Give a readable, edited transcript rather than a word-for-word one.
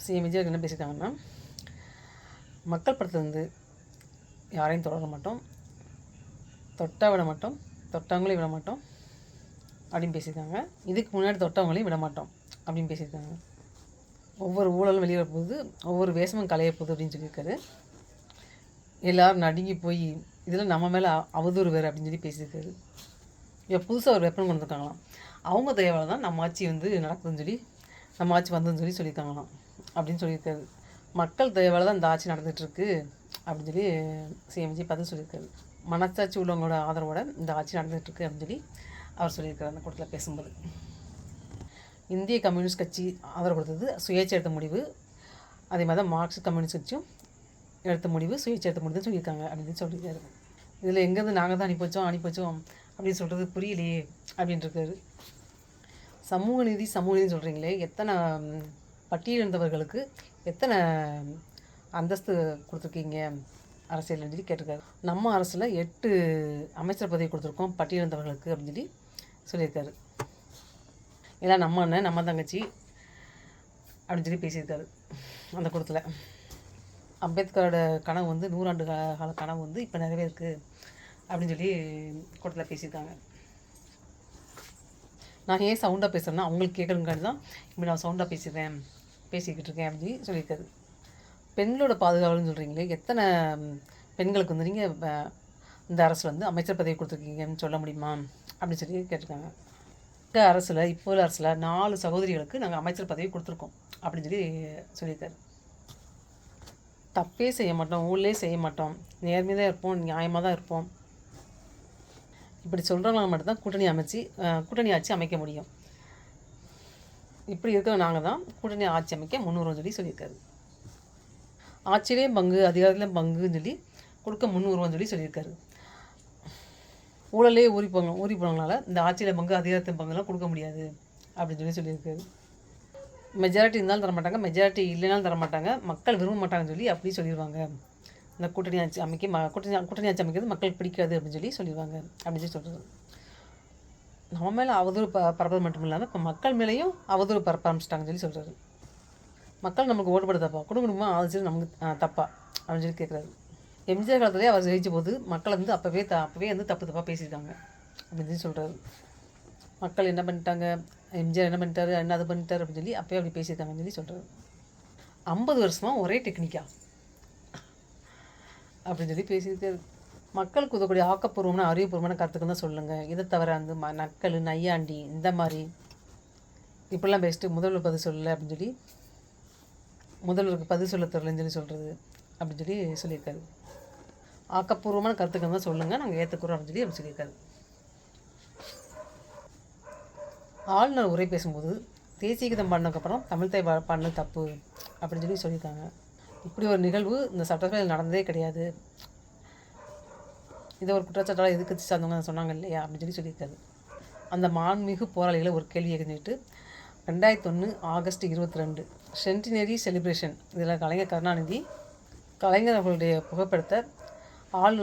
CM Vijay என்ன பேசியிருக்காங்கன்னா, மக்கள் படத்தில் வந்து யாரையும் தொடர மாட்டோம், தொட்டா விட மாட்டோம், தொட்டவங்களையும் விட மாட்டோம் அப்படின்னு பேசியிருக்காங்க. இதுக்கு முன்னாடி தொட்டவங்களையும் விட மாட்டோம் அப்படின்னு பேசியிருக்காங்க. ஒவ்வொரு ஊழலும் வெளியே போகுது, ஒவ்வொரு வேஷமும் களைய போகுது அப்படின்னு சொல்லியிருக்காரு. எல்லோரும் நடுங்கி போய் இதில் நம்ம மேலே அவதூறு வேறு அப்படின்னு சொல்லி பேசியிருக்காரு. இப்போ புதுசாக ஒரு வெப்பன் கொண்டு வந்திருக்காங்களாம். அவங்க தயவால் தான் நம்ம ஆட்சி வந்து நடக்குதுன்னு சொல்லி, நம்ம ஆட்சி வந்ததுன்னு சொல்லியிருக்காங்களாம் அப்படின்னு சொல்லியிருக்காரு. மக்கள் தயவால் தான் இந்த ஆட்சி நடந்துகிட்ருக்கு அப்படின்னு சொல்லி சிஎம் விஜய் பதில் சொல்லியிருக்காரு. மனசாட்சி உள்ளவங்களோட ஆதரவோட இந்த ஆட்சி நடந்துகிட்ருக்கு அப்படின்னு சொல்லி அவர் சொல்லியிருக்காரு அந்த கூட்டத்தில் பேசும்போது. இந்திய கம்யூனிஸ்ட் கட்சி ஆதரவு கொடுத்தது சுயேட்சை எடுத்த முடிவு, அதே மாதிரி தான் மார்க்சிஸ்ட் கம்யூனிஸ்ட் கட்சியும் எடுத்த முடிவு சுயேட்சை எடுத்த முடிவுன்னு சொல்லியிருக்காங்க அப்படின்னு சொல்லியிருக்காரு. இதில் எங்கேருந்து நாங்கள் தான் அனுப்பிச்சோம் அப்படின்னு சொல்கிறது புரியலையே அப்படின்ட்டுருக்காரு. சமூக நீதி சொல்கிறீங்களே, எத்தனை பட்டியலிருந்தவர்களுக்கு எத்தனை அந்தஸ்து கொடுத்துருக்கீங்க அரசியல்னு சொல்லி கேட்டிருக்காரு. நம்ம அரசில் 8 அமைச்சர் பதவி கொடுத்துருக்கோம் பட்டியலிருந்தவர்களுக்கு அப்படின்னு சொல்லி சொல்லியிருக்காரு. எல்லாம் நம்ம அண்ணன் நம்ம தங்கச்சி அப்படின்னு சொல்லி பேசியிருக்காரு அந்த கூட்டத்தில். அம்பேத்கரோட கனவு வந்து 100 ஆண்டு கால கனவு வந்து இப்போ நிறைவேருக்கு அப்படின்னு சொல்லி கூட்டத்தில் பேசியிருக்காங்க. நான் ஏன் சவுண்டாக பேசுகிறேன்னா அவங்களுக்கு கேட்குறதுக்காண்டி தான் இப்போ நான் சவுண்டாக பேசிக்கிட்டு இருக்கேன் அப்படின்னு சொல்லியிருக்காரு. பெண்களோட பாதுகாவல்னு சொல்கிறீங்களே, எத்தனை பெண்களுக்கு வந்து நீங்கள் இந்த அரசில் வந்து அமைச்சர் பதவி கொடுத்துருக்கீங்கன்னு சொல்ல முடியுமா அப்படின்னு சொல்லி கேட்டிருக்காங்க. அரசில் இப்போ உள்ள அரசில் 4 சகோதரிகளுக்கு நாங்கள் அமைச்சர் பதவி கொடுத்துருக்கோம் அப்படின்னு சொல்லி சொல்லியிருக்காரு. தப்பே செய்ய மாட்டோம், ஊழலே செய்ய மாட்டோம், நேர்மையாக தான் இருப்போம், நியாயமாக தான் இருப்போம், இப்படி சொல்கிறவங்க மட்டும்தான் கூட்டணி ஆட்சி அமைக்க முடியும். இப்படி இருக்கிற நாங்கள் தான் கூட்டணி ஆட்சி அமைக்க முன்வரோம்னு சொல்லி சொல்லியிருக்காரு. ஆட்சியிலேயும் பங்கு அதிகாரத்துலேயும் பங்குன்னு சொல்லி கொடுக்க முன்வருவோம்னு சொல்லி சொல்லியிருக்காரு. ஊழலே ஊறி போனவங்களால இந்த ஆட்சியில் பங்கு அதிகாரத்தின் பங்குலாம் கொடுக்க முடியாது அப்படின்னு சொல்லியிருக்காரு. மெஜாரிட்டி இருந்தாலும் தரமாட்டாங்க, மெஜாரிட்டி இல்லைனாலும் தரமாட்டாங்க, மக்கள் விரும்ப மாட்டாங்கன்னு சொல்லி அப்படி சொல்லிடுவாங்க. இந்த கூட்டணி ஆட்சி அமைக்கிறது மக்களுக்கு பிடிக்காது அப்படின்னு சொல்லிடுவாங்க அப்படின்னு சொல்லி சொல்கிறது. நம்ம மேலே அவதூறு பரப்புறது மட்டும் இல்லாமல் இப்போ மக்கள் மேலேயும் அவதூறு பரப்ப ஆரம்பிச்சிட்டாங்கன்னு சொல்லி சொல்கிறாரு. மக்கள் நமக்கு ஓட்டு போட தப்பா, குடும்பமாக ஆதரிச்சு நமக்கு தப்பா அப்படின்னு சொல்லி கேட்குறாரு. எம்ஜிஆர் காலத்துலேயே அவர் ஜெயிச்ச போது மக்கள் வந்து அப்போவே வந்து தப்பாக பேசியிருக்காங்க அப்படின்னு சொல்லி சொல்கிறாரு. மக்கள் என்ன பண்ணிட்டாங்க, எம்ஜிஆர் என்ன பண்ணிட்டாரு, என்ன அது பண்ணிட்டாரு அப்படின்னு சொல்லி அப்போயே அப்படி பேசியிருக்காங்கன்னு சொல்லி சொல்கிறாரு. 50 வருஷமாக ஒரே டெக்னிக்கா அப்படின்னு சொல்லி பேசியிருக்காரு. மக்களுக்கு உதவக்கூடிய ஆக்கப்பூர்வமான அறிவுபூர்வமான கருத்துக்கள் தான் சொல்லுங்கள், இதை தவிர வந்து நக்கல் நையாண்டி இந்த மாதிரி இப்படிலாம் பேசிட்டு முதல்வர் பதில் சொல்லலை அப்படின்னு சொல்லி முதல்வருக்கு பதில் சொல்ல தரலன்னு சொல்லி சொல்கிறது அப்படின்னு சொல்லி சொல்லியிருக்காரு. ஆக்கப்பூர்வமான கருத்துக்கள் தான் சொல்லுங்கள், நாங்கள் ஏற்றுக்குறோம் அப்படின்னு சொல்லி அப்படி சொல்லியிருக்காரு. ஆளுநர் உரை பேசும்போது தேசிய கீதம் பாடினதுக்கப்புறம் தமிழ் தாய் பாடினது தப்பு அப்படின்னு சொல்லியிருக்காங்க. இப்படி ஒரு நிகழ்வு இந்த சட்டசபையில் நடந்ததே கிடையாது, இதை ஒரு குற்றச்சாட்டால் எதிர்க்கட்சி சார்ந்தவங்க சொன்னாங்க இல்லையா அப்படின்னு சொல்லியிருக்காரு. அந்த மாண்புமிகு போராளிகளை ஒரு கேள்வியை கேட்டுட்டு 2001 ஆகஸ்ட் 22 சென்டினரி செலிப்ரேஷன், இதில் கலைஞர் கருணாநிதி அவர்களுடைய புகைப்படத்தை ஆளுநர்